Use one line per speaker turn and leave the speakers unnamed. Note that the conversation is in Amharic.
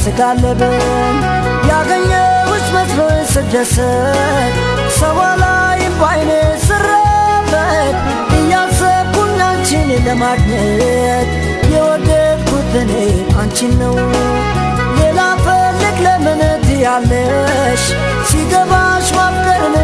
ስጋለብን ያገኘሁሽ መስሎኝ ስደሰት ሰው አላይም ባይኔ ስረበት እያሰብኩኝ አንቺን ለማግኘት የወደድኩት እኔ አንቺን ነው ሌላ ፈልግ ለምን ትያለሽ ሲገባሽ ማፍቀርን